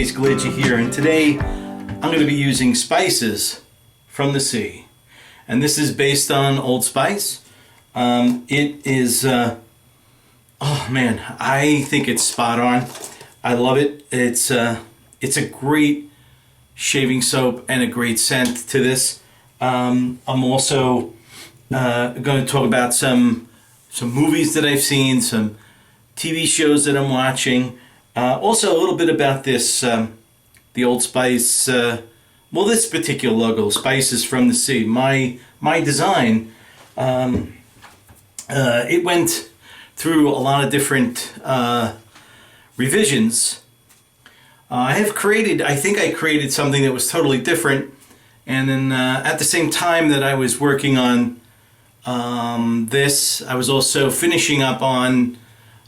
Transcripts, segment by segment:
everybody's glad you're here, and today I'm going to be using spices from the sea, and this is based on Old Spice. It is oh man, I think it's spot on. I love it. It's a great shaving soap and a great scent to this. I'm also going to talk about some movies that I've seen, some TV shows that I'm watching. Also a little bit about this, the Old Spice, well, this particular logo, Spices from the Sea. My design, it went through a lot of different revisions. I think I created something that was totally different, and then at the same time that I was working on this, I was also finishing up on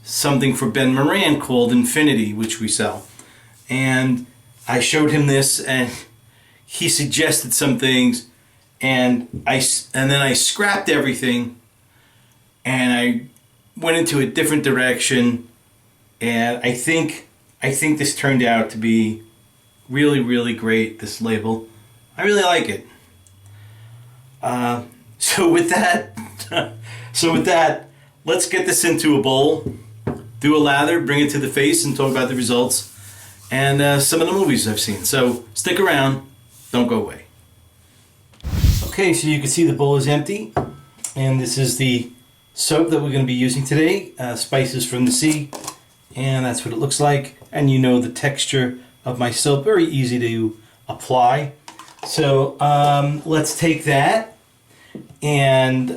something for Ben Moran called Infinity, which we sell. And I showed him this, and he suggested some things, and then I scrapped everything, and I went into a different direction, and I think this turned out to be really, really great, this label. I really like it. So with that, let's get this into a bowl, do a lather, bring it to the face, and talk about the results and some of the movies I've seen. So stick around, don't go away. Okay, so you can see the bowl is empty, and this is the soap that we're going to be using today, Spices from the Sea, and that's what it looks like. And you know the texture of my soap, very easy to apply. So let's take that and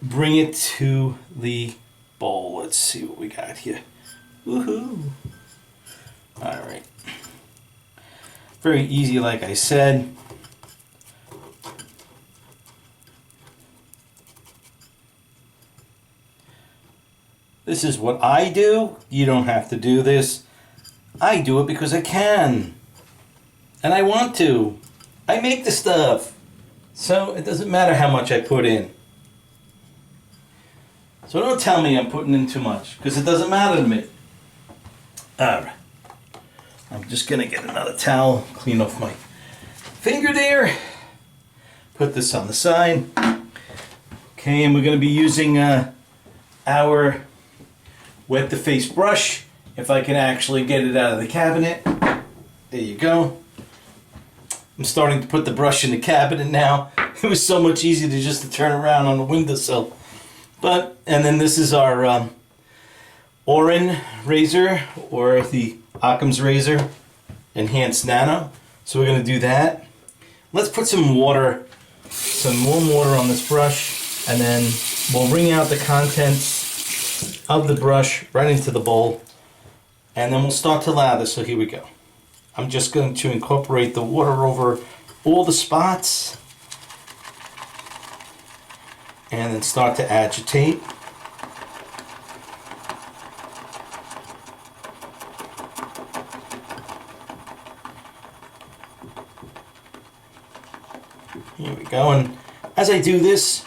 bring it to the bowl. Let's see what we got here. Woohoo! All right. Very easy, like I said. This is what I do. You don't have to do this. I do it because I can. And I want to. I make the stuff. So it doesn't matter how much I put in. So don't tell me I'm putting in too much, because it doesn't matter to me. Alright. I'm just going to get another towel, clean off my finger there. Put this on the side. Okay, and we're going to be using our wet the face brush, if I can actually get it out of the cabinet. There you go. I'm starting to put the brush in the cabinet now. It was so much easier to just turn around on the windowsill. And then this is our Orin razor, or the Occam's razor, Enhanced Nano. So we're going to do that. Let's put some water, some warm water on this brush, and then we'll wring out the contents of the brush right into the bowl, and then we'll start to lather. So here we go. I'm just going to incorporate the water over all the spots and then start to agitate. Here we go, and as I do this,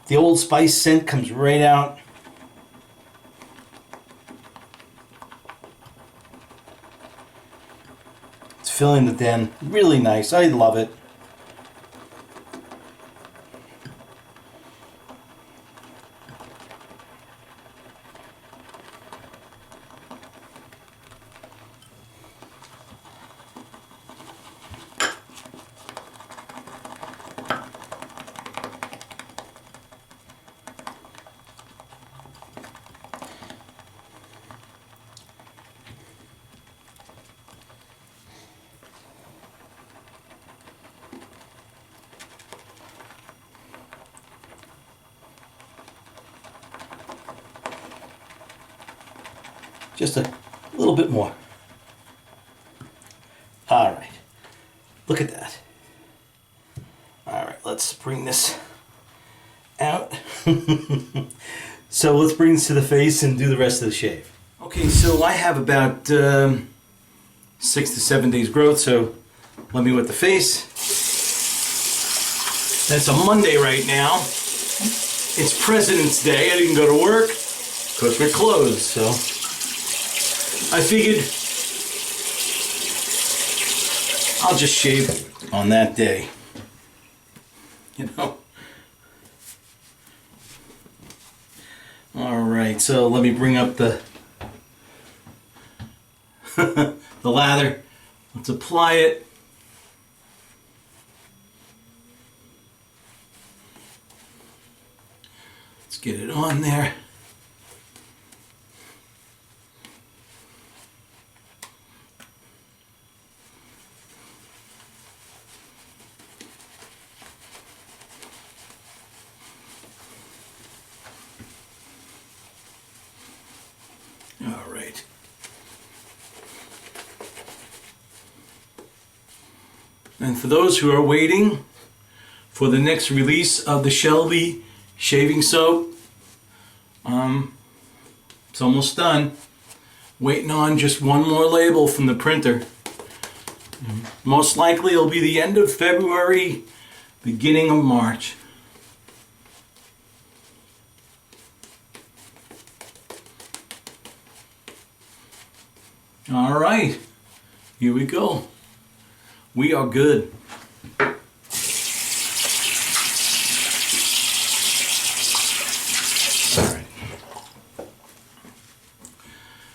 the Old Spice scent comes right out. It's filling the den. Really nice. I love it. Just a little bit more. All right, look at that. All right, let's bring this out. So let's bring this to the face and do the rest of the shave. Okay, so I have about 6 to 7 days growth, so let me wet the face. It's a Monday right now. It's President's Day. I didn't go to work because we're closed. So I figured I'll just shave on that day, you know. All right, so let me bring up the the lather. Let's apply it. Let's get it on there. All right. And for those who are waiting for the next release of the Shelby shaving soap, it's almost done. Waiting on just one more label from the printer. Most likely it'll be the end of February, beginning of March. All right, here we go. We are good. All right.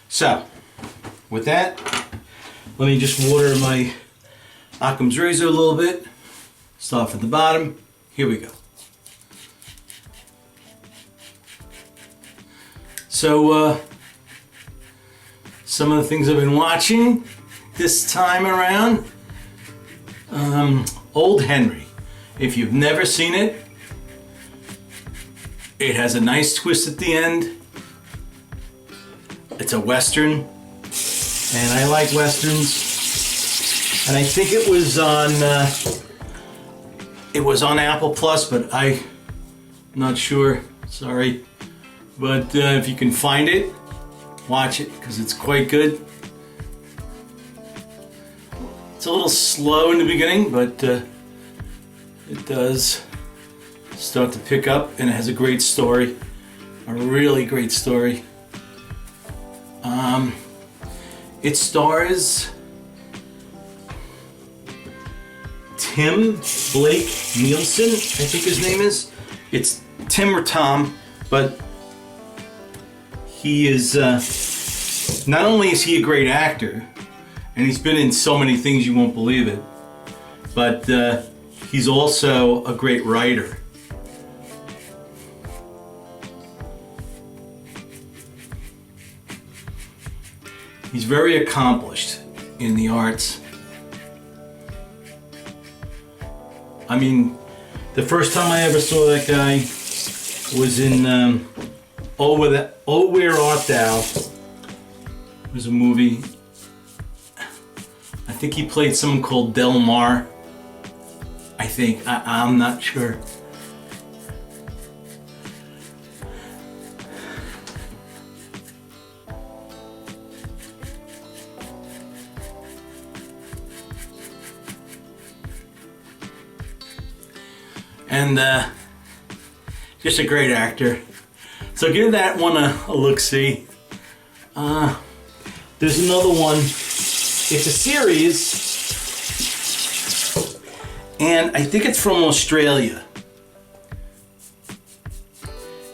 So, with that, let me just water my Occam's razor a little bit. Start at the bottom. Here we go. So, some of the things I've been watching this time around. Old Henry. If you've never seen it, it has a nice twist at the end. It's a Western, and I like Westerns. And I think it was on Apple Plus, but I'm not sure. Sorry. But if you can find it, watch it, because it's quite good. It's a little slow in the beginning, but it does start to pick up, and it has a great story, a really great story. It stars Tim Blake Nielsen, I think his name is. It's Tim or Tom, but he is, not only is he a great actor, and he's been in so many things you won't believe it, but he's also a great writer. He's very accomplished in the arts. I mean, the first time I ever saw that guy was in Oh Where Art Thou. It was a movie. I think he played someone called Del Mar. I think. I'm not sure. And just a great actor. So give that one a look-see. There's another one. It's a series, and I think it's from Australia.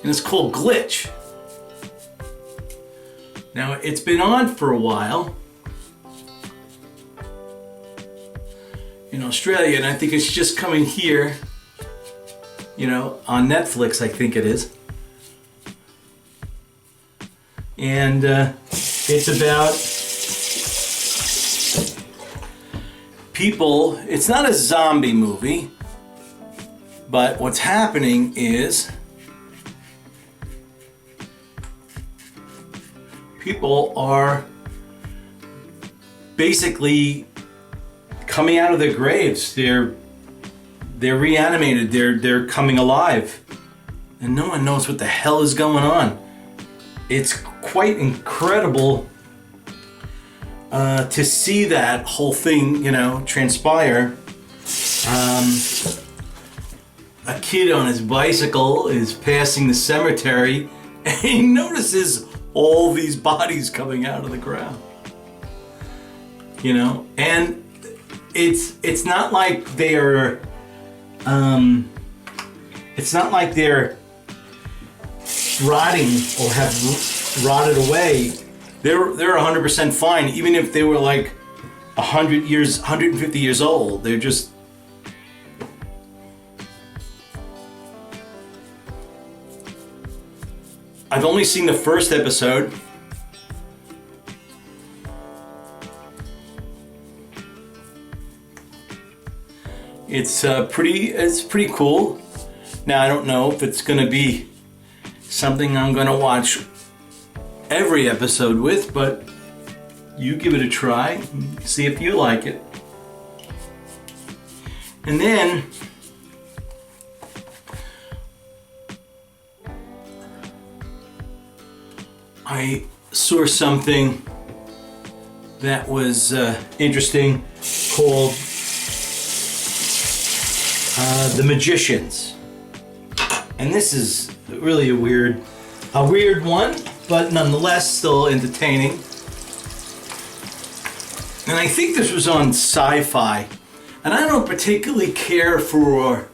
And it's called Glitch. Now, it's been on for a while in Australia, and I think it's just coming here, you know, on Netflix, I think it is. And it's about people. It's not a zombie movie, but what's happening is people are basically coming out of their graves. They're reanimated. They're coming alive, and no one knows what the hell is going on. It's quite incredible to see that whole thing, you know, transpire. A kid on his bicycle is passing the cemetery and he notices all these bodies coming out of the ground. You know, and it's not like they're rotting or have rotted away. They're 100% fine, even if they were like 150 years old. They're just I've only seen the first episode. It's pretty cool. Now I don't know if it's gonna be something I'm gonna watch every episode with, but you give it a try, see if you like it. And then I saw something that was interesting called The Magicians. And this is really a weird one, but nonetheless still entertaining. And I think this was on Sci-Fi. And I don't particularly care for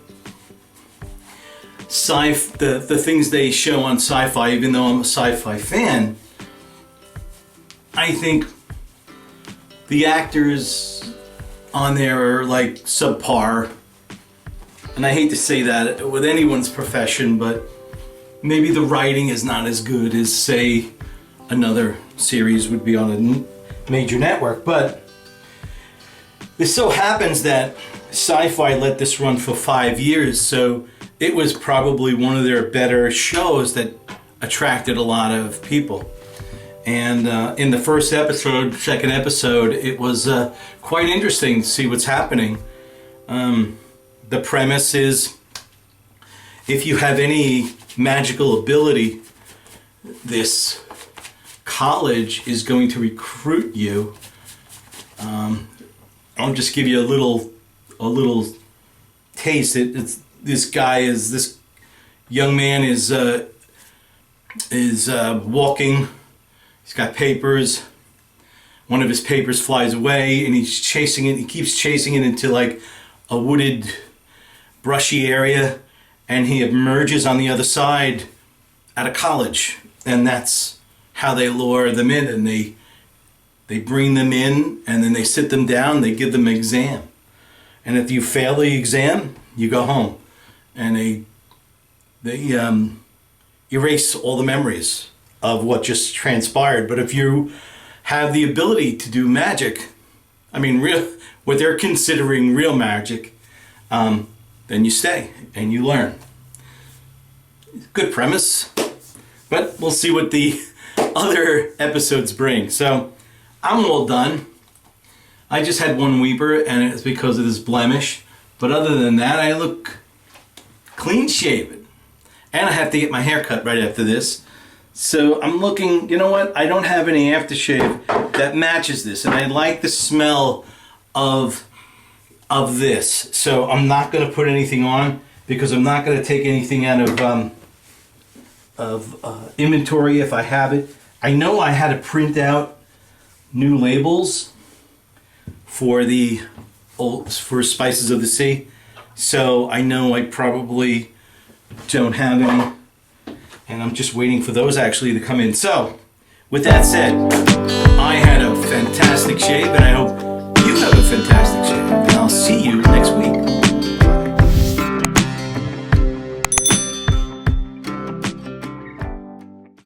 the things they show on Sci-Fi, even though I'm a Sci-Fi fan. I think the actors on there are like subpar. And I hate to say that with anyone's profession, but maybe the writing is not as good as, say, another series would be on a major network. But this so happens that Sci-Fi let this run for 5 years, so it was probably one of their better shows that attracted a lot of people. And in the first episode, second episode, it was quite interesting to see what's happening. The premise is, if you have any magical ability, this college is going to recruit you. I'll just give you a little taste. This young man is walking. He's got papers. One of his papers flies away, and he's chasing it. He keeps chasing it into like a wooded, brushy area, and he emerges on the other side at a college, and that's how they lure them in. And they bring them in, and then they sit them down. They give them an exam, and if you fail the exam, you go home, and they erase all the memories of what just transpired. But if you have the ability to do magic, I mean, what they're considering real magic, then you stay and you learn. Good premise, but we'll see what the other episodes bring. So I'm all done. I just had one weeper, and it's because of this blemish. But other than that, I look clean shaven. And I have to get my hair cut right after this. So I'm looking, you know what? I don't have any aftershave that matches this. And I like the smell of this. So I'm not going to put anything on, because I'm not going to take anything out of inventory if I have it. I know I had to print out new labels for Spices of the Sea. So I know I probably don't have any. And I'm just waiting for those actually to come in. So, with that said, I had a fantastic shave, and I hope you have a fantastic shave. And I'll see you next week.